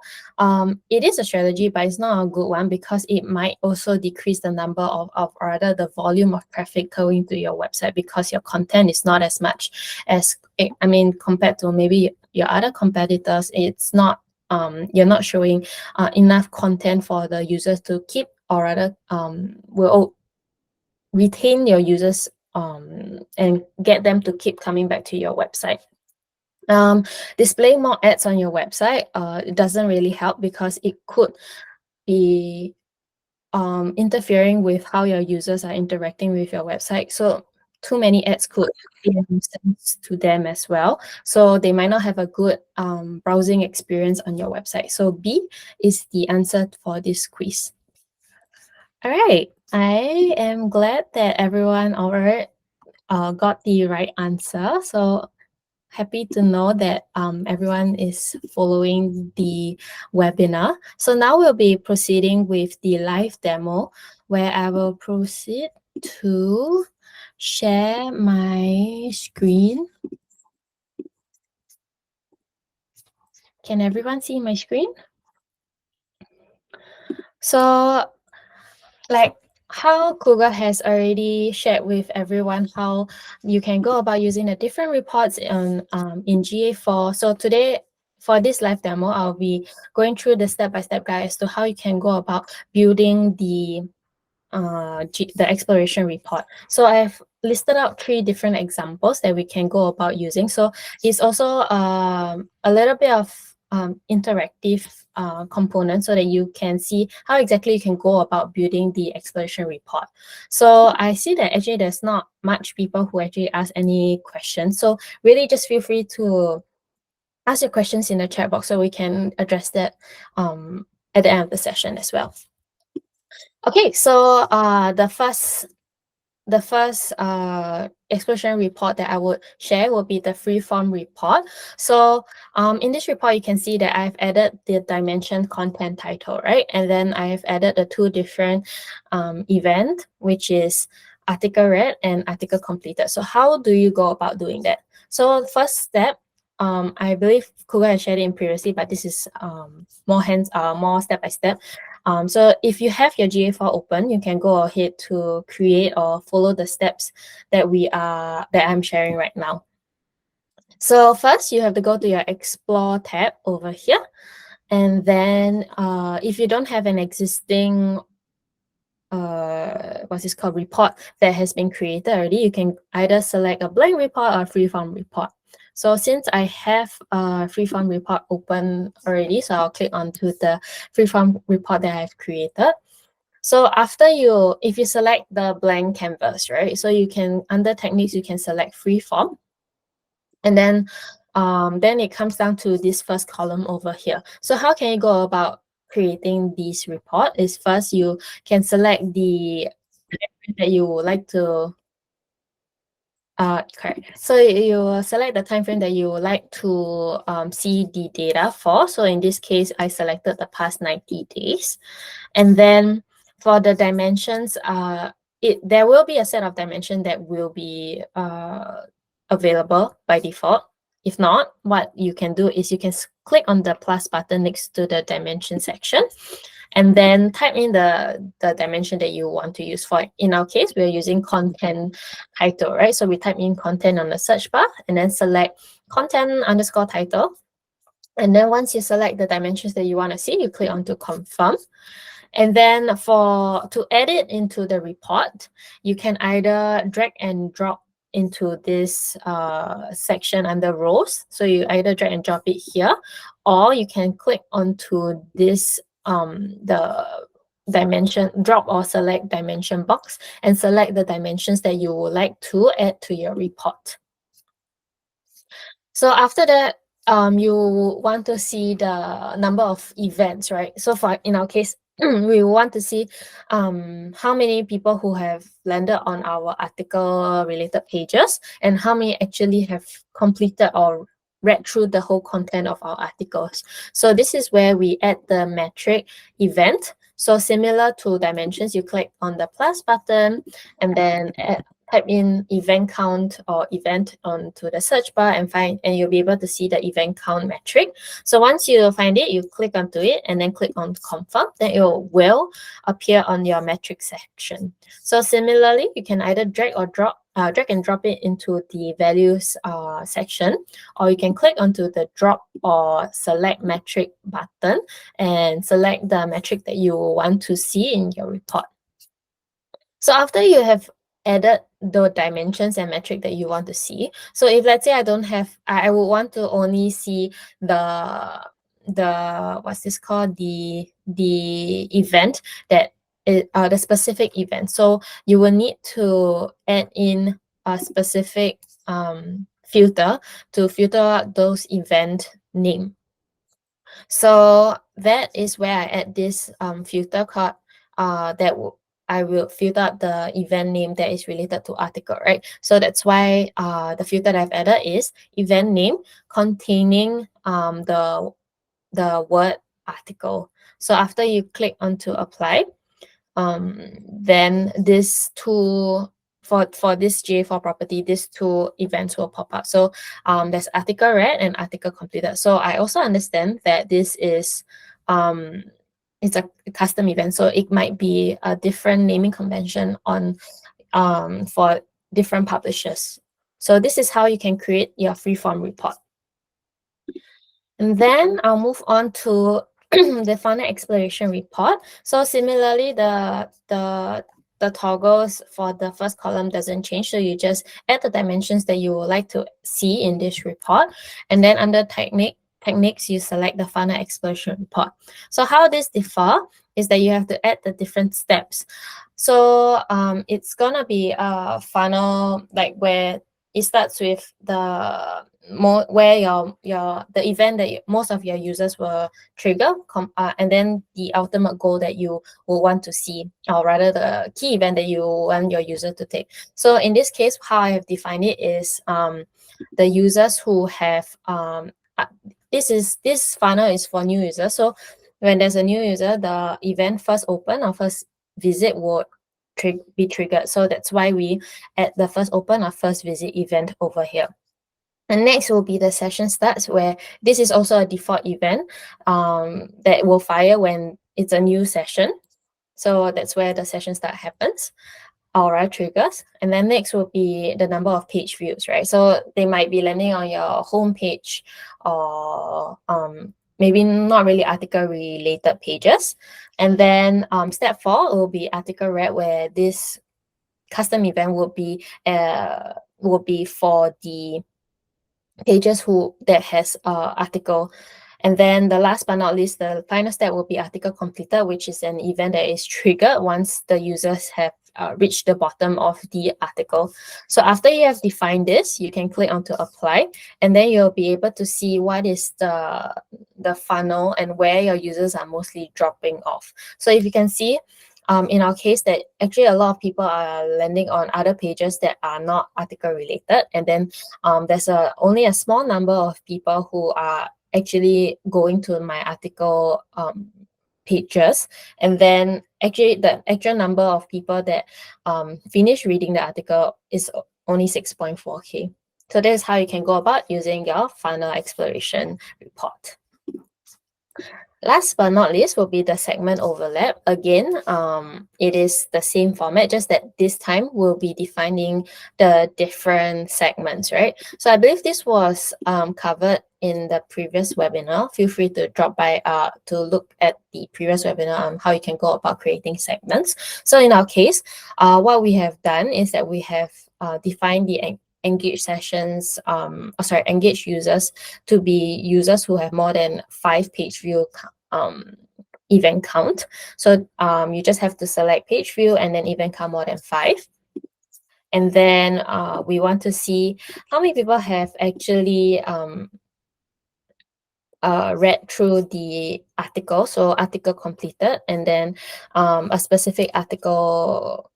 It is a strategy, but it's not a good one because it might also decrease the number of or rather the volume of traffic going to your website because your content is not as much as, I mean, compared to maybe your other competitors, it's not, you're not showing enough content for the users to keep or rather will retain your users and get them to keep coming back to your website. Displaying more ads on your website, it doesn't really help because it could be interfering with how your users are interacting with your website. So too many ads could be a nuisance to them as well. So they might not have a good browsing experience on your website. So B is the answer for this quiz. All right. I am glad that everyone over got the right answer. So happy to know that everyone is following the webinar. So now we'll be proceeding with the live demo where I will proceed to share my screen. Can everyone see my screen? So like how Kuga has already shared with everyone how you can go about using the different reports in GA4. So today, for this live demo, I'll be going through the step-by-step guide as to how you can go about building the exploration report. So I've listed out 3 different examples that we can go about using. So it's also a little bit of interactive component so that you can see how exactly you can go about building the exploration report. So I see that actually there's not much people who actually ask any questions. So really just feel free to ask your questions in the chat box so we can address that at the end of the session as well. Okay, so the first exploration report that I would share will be the freeform report. So in this report, you can see that I've added the dimension content title, right? And then I have added the 2 different event, which is article read and article completed. So how do you go about doing that? So the first step, I believe Kuga has shared it in previously, but this is more step by step. So if you have your GA4 open, you can go ahead to create or follow the steps that I'm sharing right now. So first, you have to go to your Explore tab over here. And then if you don't have an existing what's this called report that has been created already, you can either select a blank report or freeform report. So since I have a freeform report open already, so I'll click onto the freeform report that I've created. So after if you select the blank canvas, right? So you can, under techniques, you can select freeform. And then it comes down to this first column over here. So how can you go about creating this report? Is first you can select the that you would like to correct. So you select the time frame that you would like to see the data for. So in this case, I selected the past 90 days. And then for the dimensions, there will be a set of dimension that will be available by default. If not, what you can do is you can click on the plus button next to the dimension section and then type in the dimension that you want to use. For in our case, we're using content title, right? So we type in content on the search bar and then select content underscore title. And then once you select the dimensions that you want to see, you click on to confirm. And then to add it into the report, you can either drag and drop into this section under rows. So you either drag and drop it here, or you can click onto this the dimension drop or select dimension box and select the dimensions that you would like to add to your report. So after that, you want to see the number of events, right? So for in our case, we want to see how many people who have landed on our article related pages and how many actually have completed or read through the whole content of our articles. So this is where we add the metric event. So similar to dimensions, you click on the plus button and then type in event count or event onto the search bar and you'll be able to see the event count metric. So once you find it, you click onto it and then click on confirm, then it will appear on your metric section. So similarly, you can either drag and drop it into the values section, or you can click onto the drop or select metric button and select the metric that you want to see in your report. So after you have added the dimensions and metric that you want to see, so if let's say I don't have, I would want to only see the what's this called, the event that the specific event. So you will need to add in a specific filter to filter out those event name. So that is where I add this filter called I will filter out the event name that is related to article, right? So that's why the filter that I've added is event name containing the word article. So after you click onto apply, then this two for this GA4 property, these two events will pop up. So there's article read and article completed. So I also understand that this is it's a custom event, so it might be a different naming convention on for different publishers. So this is how you can create your freeform report. And then I'll move on to the funnel exploration report. So similarly, the toggles for the first column doesn't change. So you just add the dimensions that you would like to see in this report. And then under techniques, you select the funnel exploration report. So how this differ is that you have to add the different steps. So it's gonna be a funnel like where it starts with where the event that most of your users will trigger, and then the ultimate goal that you will want to see, or rather the key event that you want your user to take. So in this case, how I have defined it is the users who have this funnel is for new users. So when there's a new user, the event first open or first visit would be triggered. So that's why we add the first open or first visit event over here. And next will be the session starts, where this is also a default event that will fire when it's a new session. So that's where the session start happens. Aura triggers. And then next will be the number of page views, right? So they might be landing on your home page or maybe not really article related pages. And then step 4 will be article read, where this custom event will be for the pages that has article. And then the last but not least, the final step will be article completed, which is an event that is triggered once the users have reached the bottom of the article. So after you have defined this, you can click onto apply, and then you'll be able to see what is the funnel and where your users are mostly dropping off. So if you can see, in our case, that actually a lot of people are landing on other pages that are not article related, and then there's only a small number of people who are actually going to my article pages, and then actually the actual number of people that finish reading the article is only 6.4K. So that is how you can go about using your funnel exploration report. Last but not least will be the segment overlap. Again, it is the same format, just that this time we'll be defining the different segments, right? So I believe this was covered in the previous webinar. Feel free to drop by to look at the previous webinar on how you can go about creating segments. So in our case, what we have done is that we have defined the engage sessions, engage users to be users who have more than 5 page view event count. So you just have to select page view and then event count more than 5. And then we want to see how many people have actually read through the article, so article completed, and then a specific article.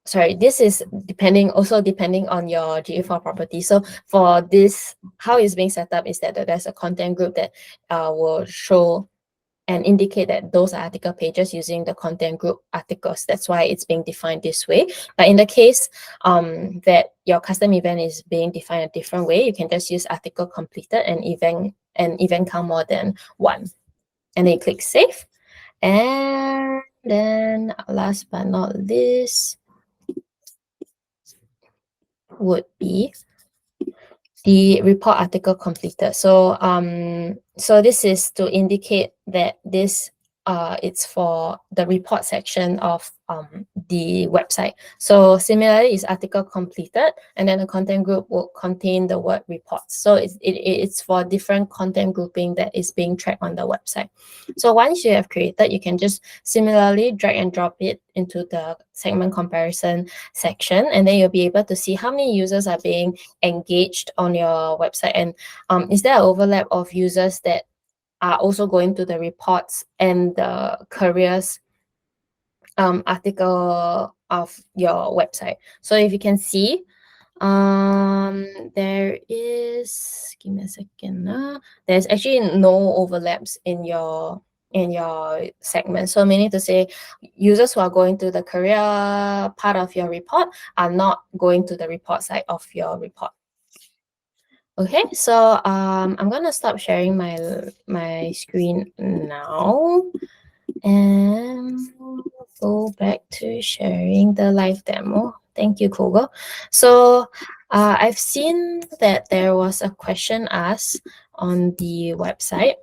Sorry, this is depending on your GA4 property. So for this, how it's being set up is that there's a content group that will show and indicate that those are article pages using the content group articles. That's why it's being defined this way. But in the case that your custom event is being defined a different way, you can just use article completed and event count more than one. And then you click save. And then last but not least would be the report article completed. So so this is to indicate that this it's for the report section of the website. So similarly, is article completed, and then the content group will contain the word reports. So it's for different content grouping that is being tracked on the website. So once you have created, you can just similarly drag and drop it into the segment comparison section, and then you'll be able to see how many users are being engaged on your website, and is there an overlap of users that are also going to the reports and the careers article of your website. So if you can see, there is, give me a second, there's actually no overlaps in your segment. So meaning to say, users who are going to the career part of your report are not going to the report side of your report. Okay, so I'm gonna stop sharing my screen now and go back to sharing the live demo. Thank you, Kogo. So I've seen that there was a question asked on the website,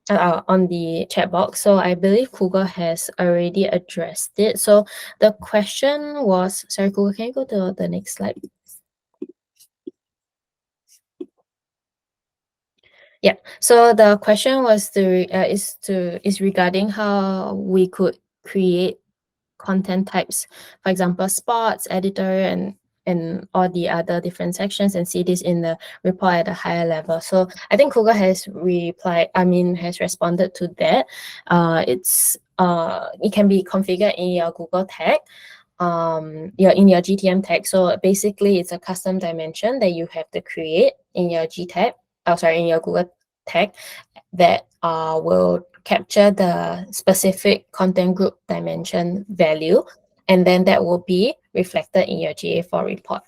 on the chat box. So I believe Kugo has already addressed it. So the question was, sorry, Kugo, can you go to the next slide? Yeah. So the question was is regarding how we could create content types, for example, sports, editor, and all the other different sections, and see this in the report at a higher level. So I think Kuga has responded to that. It can be configured in your Google tag, in your GTM tag. So basically, it's a custom dimension that you have to create in your in your Google tag that will capture the specific content group dimension value, and then that will be reflected in your GA4 report.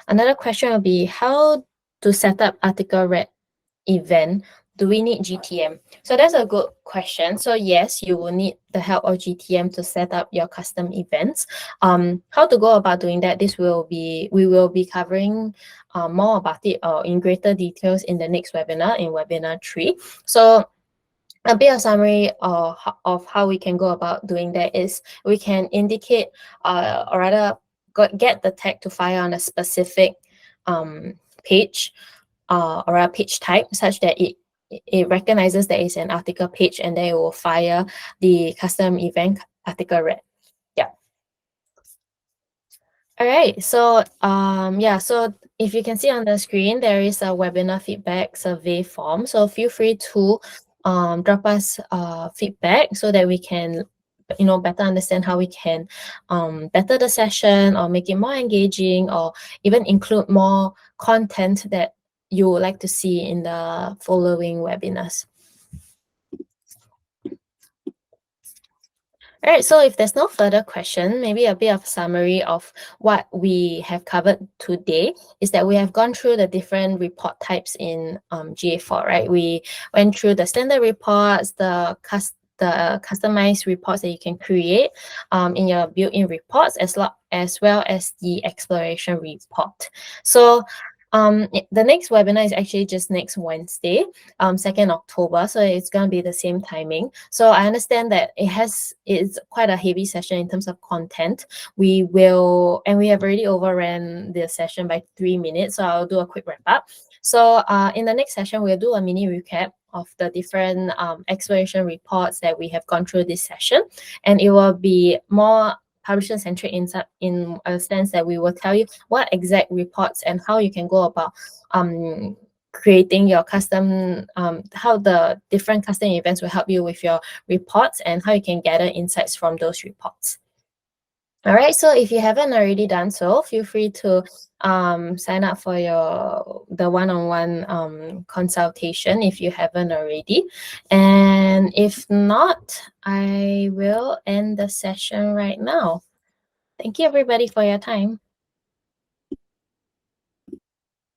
Another question will be how to set up article read event. Do we need GTM? So that's a good question. So yes, you will need the help of GTM to set up your custom events. How to go about doing that? We will be covering more about it in greater details in the next webinar, in webinar 3. So a bit of summary of how we can go about doing that is we can indicate or rather get the tag to fire on a specific page or a page type such that it recognizes that it's an article page, and then it will fire the custom event article read. Yeah. All right. So so if you can see on the screen, there is a webinar feedback survey form. So feel free to drop us feedback so that we can better understand how we can better the session or make it more engaging, or even include more content that you would like to see in the following webinars. All right, so if there's no further question, maybe a bit of summary of what we have covered today is that we have gone through the different report types in GA4, right? We went through the standard reports, the customized reports that you can create in your built-in reports, as well as the exploration report. So the next webinar is actually just next Wednesday, 2nd October. So it's going to be the same timing. So I understand that it's quite a heavy session in terms of content. We have already overran the session by 3 minutes. So I'll do a quick wrap up. So in the next session, we'll do a mini recap of the different exploration reports that we have gone through this session. And it will be more publisher-centric in a sense that we will tell you what exact reports and how you can go about creating your custom, how the different custom events will help you with your reports and how you can gather insights from those reports. All right, so if you haven't already done so, feel free to sign up for the one-on-one consultation if you haven't already. And if not, I will end the session right now. Thank you everybody for your time.